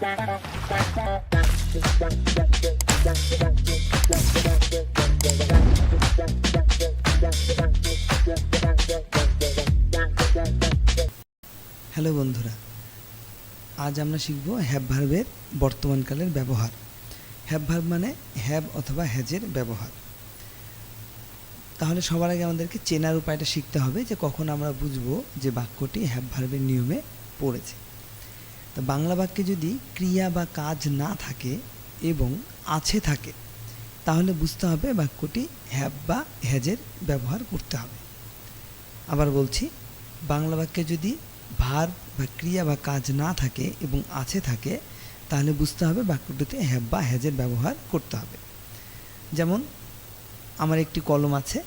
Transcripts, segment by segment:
Hello বন্ধুরা, আজ আমরা শিখব হ্যাভ ভার্বের বর্তমানকালের ব্যবহার। হ্যাভ ভার্ব মানে হ্যাভ অথবা হ্যাজের ব্যবহার। তাহলে সবার আগে আমাদেরকে চেনার উপায়টা শিখতে হবে যে কখন আমরা বুঝবো যে বাক্যটি হ্যাভ ভার্বের নিয়মে পড়েছে। তো বাংলা বাক্যে যদি ক্রিয়া বা কাজ না থাকে এবং আছে থাকে, তাহলে বুঝতে হবে বাক্যটি হ্যাভ বা হ্যাজের ব্যবহার করতে হবে। আবার বলছি, বাংলা বাক্যে যদি ভার্ব বা ক্রিয়া বা কাজ না থাকে এবং আছে থাকে, তাহলে বুঝতে হবে বাক্যটিতে হ্যাভ বা হ্যাজের ব্যবহার করতে হবে। যেমন আমার একটি কলম আছে,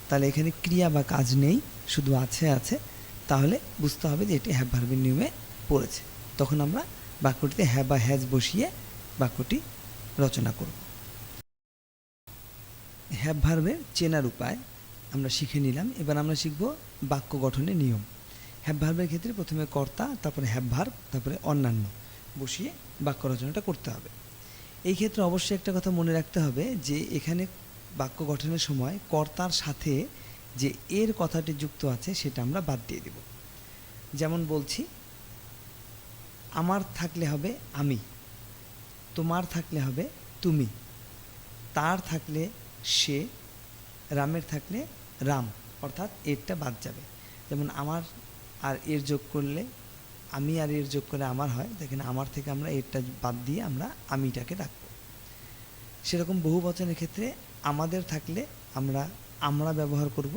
তাহলে এখানে ক্রিয়া বা কাজ নেই, শুধু আছে, তাহলে বুঝতে হবে যে এটি হ্যাভ ভার্বের নিয়মে পড়েছে। তখন আমরা বাক্যটিতে হ্যাভ বা হ্যাজ বসিয়ে বাক্যটি রচনা করব। হ্যাভ ভার্বের চেনার উপায় আমরা শিখে নিলাম। এবার আমরা শিখব বাক্য গঠনের নিয়ম। হ্যাভ ভার্বের ক্ষেত্রে প্রথমে কর্তা, তারপরে হ্যাভ ভার্ব, তারপরে অন্যান্য বসিয়ে বাক্য রচনাটা করতে হবে। এই ক্ষেত্রে অবশ্যই একটা কথা মনে রাখতে হবে যে এখানে বাক্য গঠনের সময় কর্তার সাথে যে এর কথাটি যুক্ত আছে সেটা আমরা বাদ দিয়ে দেব। যেমন বলছি, আমার থাকলে হবে আমি, তোমার থাকলে হবে তুমি, তার থাকলে সে, রামের থাকলে রাম, অর্থাৎ এরটা বাদ যাবে। যেমন আমার আর এর যোগ করলে, আমি আর এর যোগ করলে আমার হয়, দেখেন আমার থেকে আমরা এরটা বাদ দিয়ে আমরা আমিটাকে রাখবো। সেরকম বহু বচনের ক্ষেত্রে আমাদের থাকলে আমরা ব্যবহার করব,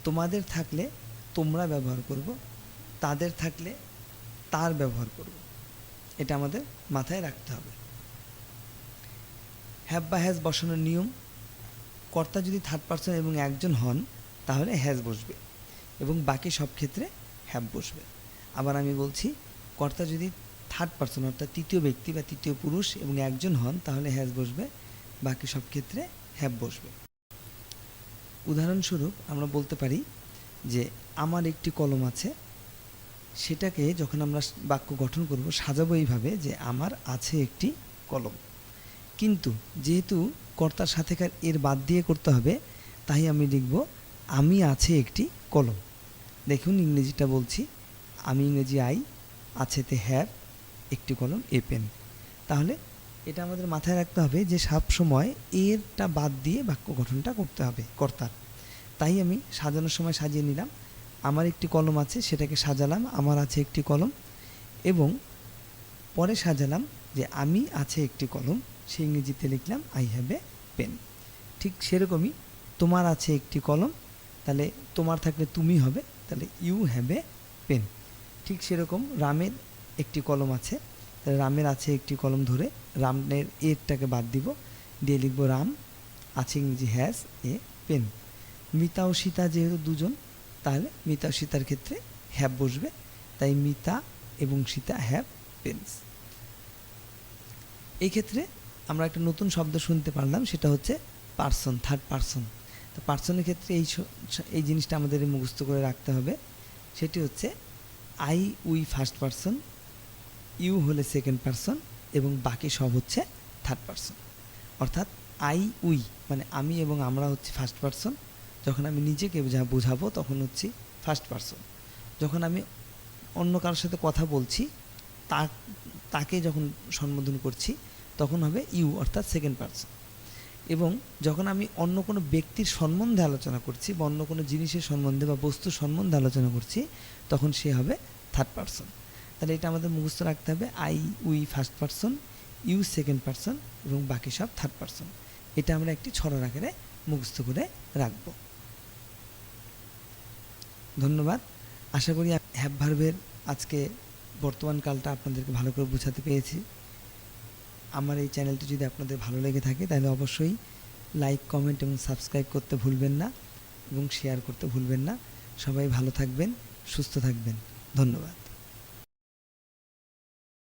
তোমাদের থাকলে তোমরা ব্যবহার করব, তাদের থাকলে তার ব্যবহার করব। এটা আমাদের মাথায় রাখতে হবে। হ্যাভ বা হ্যাজ বসানোর নিয়ম: কর্তা যদি থার্ড পারসন এবং একজন হন, তাহলে হ্যাজ বসবে এবং বাকি সব ক্ষেত্রে হ্যাভ বসবে। আবার আমি বলছি, কর্তা যদি থার্ড পারসন অর্থাৎ তৃতীয় ব্যক্তি বা তৃতীয় পুরুষ এবং একজন হন, তাহলে হ্যাজ বসবে, বাকি সব ক্ষেত্রে হ্যাভ বসবে। উদাহরণস্বরূপ আমরা বলতে পারি যে আমার একটি কলম আছে। সেটাকে যখন আমরা বাক্য গঠন করব, সাজাবো এইভাবে যে আমার আছে একটি কলম। কিন্তু যেহেতু কর্তার সাথেকার এর বাদ দিয়ে করতে হবে, তাই আমি লিখব আমি আছে একটি কলম। দেখুন ইংরেজিটা বলছি, আমি ইংরেজি আই, আছেতে হ্যাভ, একটি কলম এ পেন। তাহলে এটা আমাদের মাথায় রাখতে হবে যে সব সময় এরটা বাদ দিয়ে বাক্য গঠনটা করতে হবে কর্তার। তাই আমি সাজানোর সময় সাজিয়ে নিলাম, আমার একটি কলম আছে, সেটাকে সাজালাম আমার আছে একটি কলম, এবং পরে সাজালাম যে আমি আছে একটি কলম, সে ইংরেজিতে লিখলাম আই হ্যাভ এ পেন। ঠিক সেরকমই তোমার আছে একটি কলম, তাহলে তোমার থাকলে তুমি হবে, তাহলে ইউ হ্যাভ এ পেন। ঠিক সেরকম রামের একটি কলম আছে, তাহলে রামের আছে একটি কলম ধরে রামের এরটাকে বাদ দিব, দিয়ে লিখব রাম আছে ইংরেজি হ্যাজ এ পেন। মিতা ও সীতা যেহেতু দুজন, তাহলে মিতা ও সীতার ক্ষেত্রে হ্যাভ বসবে, তাই মিতা এবং সীতা হ্যাভ পেন্স। এই ক্ষেত্রে আমরা একটা নতুন শব্দ শুনতে পারলাম, সেটা হচ্ছে পার্সন, থার্ড পার্সন। তো পার্সনের ক্ষেত্রে এই জিনিসটা আমাদের মুখস্থ করে রাখতে হবে। সেটি হচ্ছে I we first person, you হলে সেকেন্ড পার্সন এবং বাকি সব হচ্ছে থার্ড পার্সন। অর্থাৎ আই উই মানে আমি এবং আমরা হচ্ছে ফার্স্ট পার্সন, যখন আমি নিজেকে বোঝাবো তখন হচ্ছে ফার্স্ট পার্সন। যখন আমি অন্য কারোর সাথে কথা বলছি, তাকে যখন সম্বোধন করছি, তখন হবে ইউ অর্থাৎ সেকেন্ড পার্সন। এবং যখন আমি অন্য কোনো ব্যক্তির সম্বন্ধে আলোচনা করছি বা অন্য কোনো জিনিসের সম্বন্ধে বা বস্তুর সম্বন্ধে আলোচনা করছি, তখন সে হবে থার্ড পার্সন। তাহলে এটা আমাদের মুখস্থ রাখতে হবে, I we first person, you second person এবং বাকি সব থার্ড পার্সন। এটা আমরা একটি ছড়ার আকারে মুখস্থ করে রাখব। ধন্যবাদ। আশা করি হ্যাভ ভার্বের আজকে বর্তমান কালটা আপনাদেরকে ভালো করে বোঝাতে পেরেছি। আমার এই চ্যানেলটি যদি আপনাদের ভালো লেগে থাকে, তাহলে অবশ্যই লাইক, কমেন্ট এবং সাবস্ক্রাইব করতে ভুলবেন না এবং শেয়ার করতে ভুলবেন না। সবাই ভালো থাকবেন, সুস্থ থাকবেন। ধন্যবাদ।